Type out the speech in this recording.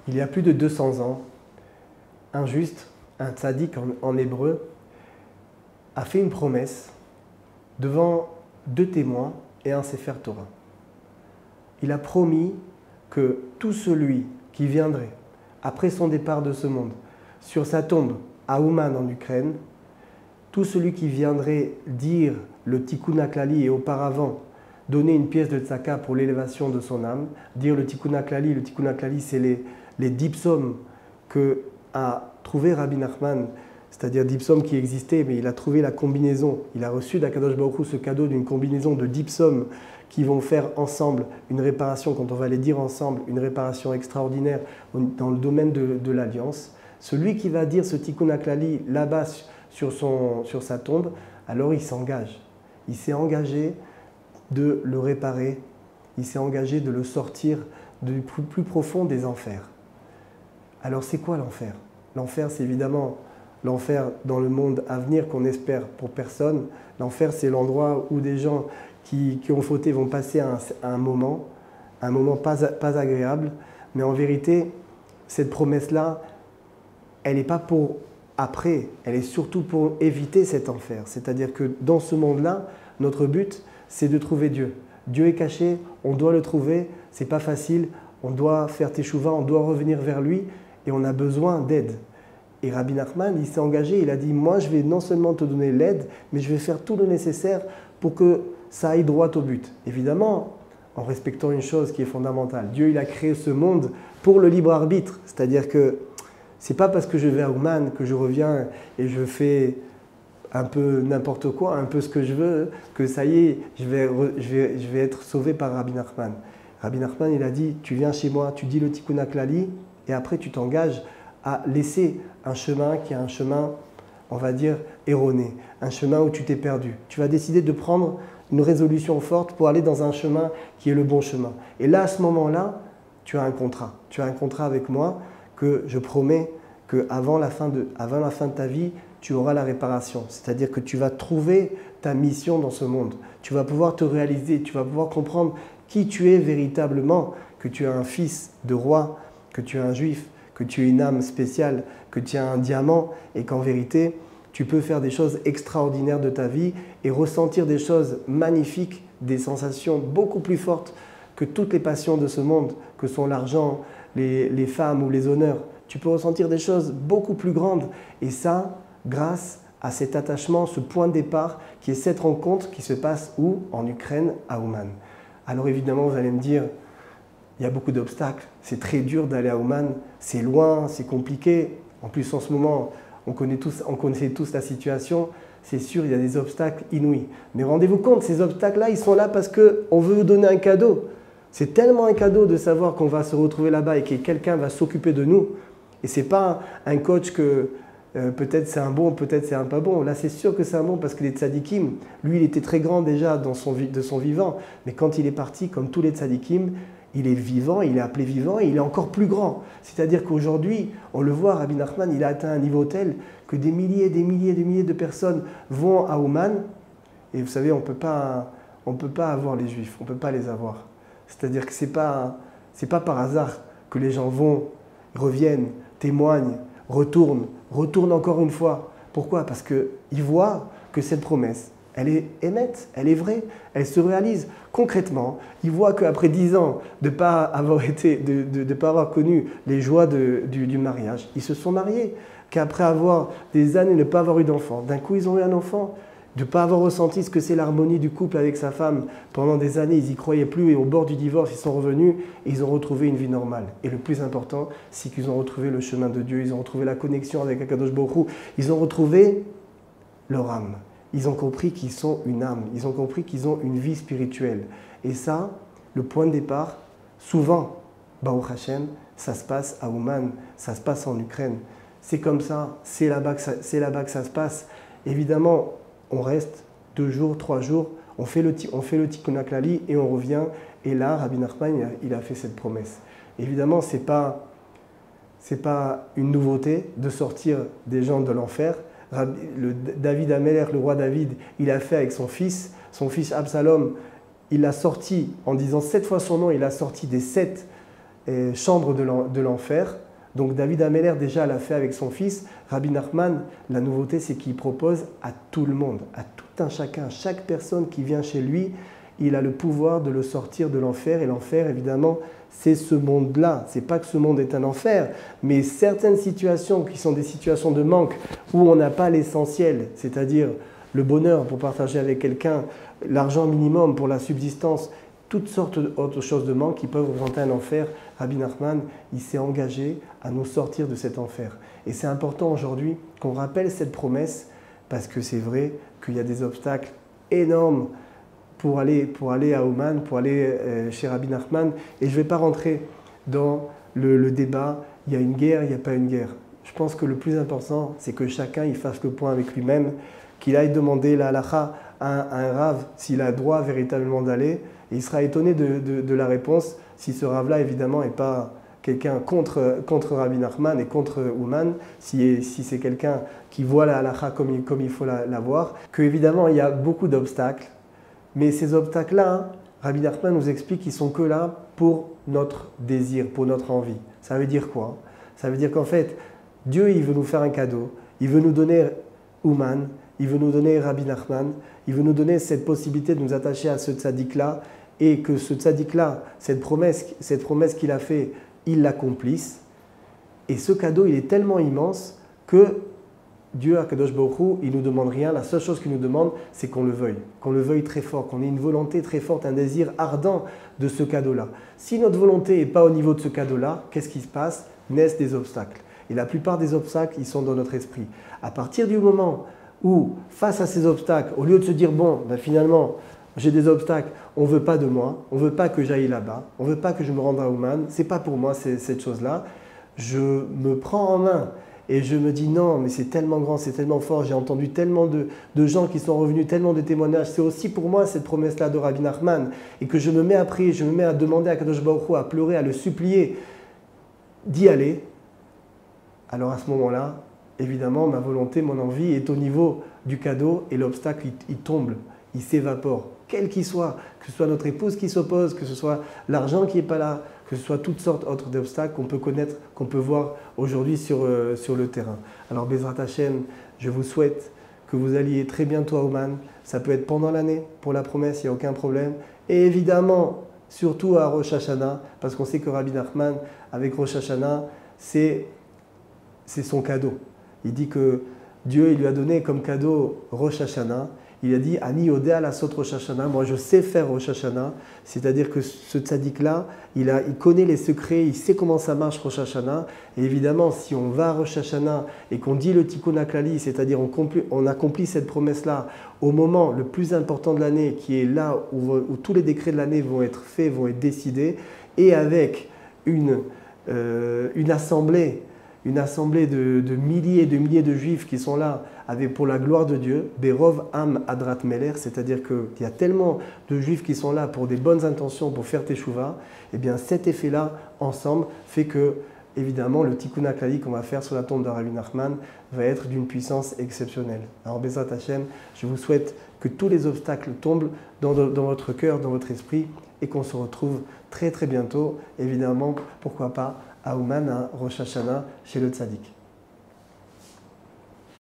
Il y a plus de 200 ans, un juste, un tzaddik en hébreu, a fait une promesse devant 2 témoins et un Sefer Torah. Il a promis que tout celui qui viendrait, après son départ de ce monde, sur sa tombe à Ouman en Ukraine, tout celui qui viendrait dire le Tikkun HaKlali et auparavant donner une pièce de tzaka pour l'élévation de son âme, dire le Tikkun HaKlali c'est les 10 psaumes que a trouvé Rabbi Nachman, c'est-à-dire 10 psaumes qui existaient, mais il a trouvé la combinaison, il a reçu d'Akadosh Baruch Hu ce cadeau d'une combinaison de 10 psaumes qui vont faire ensemble une réparation, quand on va les dire ensemble, une réparation extraordinaire dans le domaine de l'alliance. Celui qui va dire ce Tikkun HaKlali là-bas sur sa tombe, alors il s'engage. Il s'est engagé de le réparer, il s'est engagé de le sortir du plus profond des enfers. Alors c'est quoi l'enfer? L'enfer, c'est évidemment l'enfer dans le monde à venir qu'on espère pour personne. L'enfer, c'est l'endroit où des gens qui ont fauté vont passer un moment pas agréable. Mais en vérité, cette promesse-là, elle n'est pas pour après, elle est surtout pour éviter cet enfer. C'est-à-dire que dans ce monde-là, notre but, c'est de trouver Dieu. Dieu est caché, on doit le trouver, c'est pas facile, on doit faire teshuva, on doit revenir vers lui et on a besoin d'aide. Et Rabbi Nachman, il s'est engagé, il a dit, moi je vais non seulement te donner l'aide, mais je vais faire tout le nécessaire pour que ça aille droit au but. Évidemment, en respectant une chose qui est fondamentale. Dieu, il a créé ce monde pour le libre arbitre, c'est-à-dire que c'est pas parce que je vais à Ouman que je reviens et je fais un peu n'importe quoi, un peu ce que je veux, que ça y est, je vais être sauvé par Rabbi Nachman. Rabbi Nachman, il a dit, tu viens chez moi, tu dis le Tikkun HaKlali, et après tu t'engages à laisser un chemin qui est un chemin, on va dire, erroné, un chemin où tu t'es perdu. Tu vas décider de prendre une résolution forte pour aller dans un chemin qui est le bon chemin. Et là, à ce moment-là, tu as un contrat. Tu as un contrat avec moi que je promets qu'avant la fin de ta vie, tu auras la réparation. C'est-à-dire que tu vas trouver ta mission dans ce monde. Tu vas pouvoir te réaliser, tu vas pouvoir comprendre qui tu es véritablement, que tu es un fils de roi, que tu es un juif, que tu es une âme spéciale, que tu es un diamant et qu'en vérité, tu peux faire des choses extraordinaires de ta vie et ressentir des choses magnifiques, des sensations beaucoup plus fortes que toutes les passions de ce monde, que sont l'argent, les femmes ou les honneurs. Tu peux ressentir des choses beaucoup plus grandes et ça, grâce à cet attachement, ce point de départ qui est cette rencontre qui se passe où? En Ukraine, à Ouman. Alors évidemment, vous allez me dire, il y a beaucoup d'obstacles, c'est très dur d'aller à Ouman, c'est loin, c'est compliqué. En plus, en ce moment, on connaissait tous la situation, c'est sûr, il y a des obstacles inouïs. Mais rendez-vous compte, ces obstacles-là, ils sont là parce qu'on veut vous donner un cadeau. C'est tellement un cadeau de savoir qu'on va se retrouver là-bas et que quelqu'un va s'occuper de nous. Et ce n'est pas un coach que peut-être c'est un bon, peut-être c'est un pas bon. Là, c'est sûr que c'est un bon parce que les tzadikim, lui, il était très grand déjà de son vivant. Mais quand il est parti, comme tous les tzadikim, il est vivant, il est appelé vivant et il est encore plus grand. C'est-à-dire qu'aujourd'hui, on le voit, Rabbi Nachman, il a atteint un niveau tel que des milliers de personnes vont à Ouman. Et vous savez, on peut pas avoir les juifs, on ne peut pas les avoir. C'est-à-dire que ce n'est pas par hasard que les gens vont, reviennent, témoignent, retournent encore une fois. Pourquoi? Parce qu'ils voient que cette promesse, elle est émette, elle est vraie, elle se réalise concrètement. Ils voient qu'après 10 ans de ne pas avoir connu les joies du mariage, ils se sont mariés. Qu'après avoir des années de ne pas avoir eu d'enfant, d'un coup ils ont eu un enfant. De ne pas avoir ressenti ce que c'est l'harmonie du couple avec sa femme. Pendant des années, ils n'y croyaient plus et au bord du divorce, ils sont revenus et ils ont retrouvé une vie normale. Et le plus important, c'est qu'ils ont retrouvé le chemin de Dieu, ils ont retrouvé la connexion avec Akadosh Baruch Hu, ils ont retrouvé leur âme. Ils ont compris qu'ils sont une âme, ils ont compris qu'ils ont une vie spirituelle. Et ça, le point de départ, souvent, Baruch Hashem, ça se passe à Ouman, ça se passe en Ukraine. C'est comme ça, c'est là-bas que ça se passe. Évidemment, on reste 2 jours, 3 jours, on fait le Tikkun HaKlali et on revient. Et là, Rabbi Nachman, il a fait cette promesse. Évidemment, ce n'est pas une nouveauté de sortir des gens de l'enfer. David Améler, le roi David, il a fait avec son fils Absalom. il l'a sorti, en disant 7 fois son nom, il a sorti des 7 chambres de l'enfer. Donc David Ameller déjà l'a fait avec son fils. Rabbi Nachman, la nouveauté, c'est qu'il propose à tout le monde, à tout un chacun, chaque personne qui vient chez lui, il a le pouvoir de le sortir de l'enfer. Et l'enfer, évidemment, c'est ce monde-là. Ce n'est pas que ce monde est un enfer, mais certaines situations qui sont des situations de manque, où on n'a pas l'essentiel, c'est-à-dire le bonheur pour partager avec quelqu'un, l'argent minimum pour la subsistance, toutes sortes d'autres choses de manque qui peuvent représenter un enfer. Rabbi Nachman, il s'est engagé à nous sortir de cet enfer. Et c'est important aujourd'hui qu'on rappelle cette promesse, parce que c'est vrai qu'il y a des obstacles énormes pour aller à Ouman, pour aller chez Rabbi Nachman. Et je ne vais pas rentrer dans le débat, il y a une guerre, il n'y a pas une guerre. Je pense que le plus important, c'est que chacun il fasse le point avec lui-même, qu'il aille demander la halakha à un rave s'il a droit véritablement d'aller. Et il sera étonné de la réponse si ce rave-là, évidemment, n'est pas quelqu'un contre Rabbi Nachman et contre Ouman, si c'est quelqu'un qui voit la halakha comme il faut la voir, qu'évidemment, il y a beaucoup d'obstacles. Mais ces obstacles-là, Rabbi Nachman nous explique qu'ils sont que là pour notre désir, pour notre envie. Ça veut dire quoi? Ça veut dire qu'en fait, Dieu, il veut nous faire un cadeau. Il veut nous donner Ouman, il veut nous donner Rabbi Nachman, il veut nous donner cette possibilité de nous attacher à ce tzaddik-là et que ce tzaddik-là, cette promesse qu'il a fait, il l'accomplisse. Et ce cadeau, il est tellement immense que Dieu, Akadosh Baruch Hu, il ne nous demande rien. La seule chose qu'il nous demande, c'est qu'on le veuille très fort, qu'on ait une volonté très forte, un désir ardent de ce cadeau-là. Si notre volonté n'est pas au niveau de ce cadeau-là, qu'est-ce qui se passe? Naissent des obstacles. Et la plupart des obstacles, ils sont dans notre esprit. À partir du moment où, face à ces obstacles, au lieu de se dire, bon, ben finalement, j'ai des obstacles, on ne veut pas de moi, on ne veut pas que j'aille là-bas, on ne veut pas que je me rende à Ouman, ce n'est pas pour moi cette chose-là, je me prends en main et je me dis non, mais c'est tellement grand, c'est tellement fort, j'ai entendu tellement de gens qui sont revenus, tellement de témoignages, c'est aussi pour moi cette promesse-là de Rabbi Nachman, et que je me mets à prier, je me mets à demander à Kadosh Baruch Hu, à pleurer, à le supplier d'y aller. Alors à ce moment-là, évidemment, ma volonté, mon envie est au niveau du cadeau et l'obstacle, il tombe, il s'évapore, quel qu'il soit, que ce soit notre épouse qui s'oppose, que ce soit l'argent qui n'est pas là, que ce soit toutes sortes autres d'obstacles qu'on peut connaître, qu'on peut voir aujourd'hui sur le terrain. Alors Bezrat Hashem, je vous souhaite que vous alliez très bientôt à Ouman. Ça peut être pendant l'année, pour la promesse, il n'y a aucun problème. Et évidemment, surtout à Rosh Hashanah, parce qu'on sait que Rabbi Nachman, avec Rosh Hashanah, c'est son cadeau. Il dit que Dieu il lui a donné comme cadeau Rosh Hashanah. Il a dit Ani Yodea Lasot Rosh Hashanah. Moi, je sais faire Rosh Hashanah. C'est-à-dire que ce tzaddik-là, il connaît les secrets, il sait comment ça marche Rosh Hashanah. Et évidemment, si on va à Rosh Hashanah et qu'on dit le Tikkun HaKlali, c'est-à-dire on accomplit cette promesse-là au moment le plus important de l'année, qui est là où tous les décrets de l'année vont être faits, vont être décidés, et avec une assemblée de milliers et de milliers de juifs qui sont là pour la gloire de Dieu, Berov Am Adrat Meler, c'est-à-dire qu'il y a tellement de juifs qui sont là pour des bonnes intentions, pour faire Teshuvah, et bien cet effet-là, ensemble, fait que, évidemment, le Tikkun HaKlali qu'on va faire sur la tombe de Rabbi Nachman va être d'une puissance exceptionnelle. Alors, Bezrat Hashem, je vous souhaite que tous les obstacles tombent dans votre cœur, dans votre esprit, et qu'on se retrouve très très bientôt, évidemment, pourquoi pas, à Ouman, à Rosh Hashanah, chez le Tzaddik.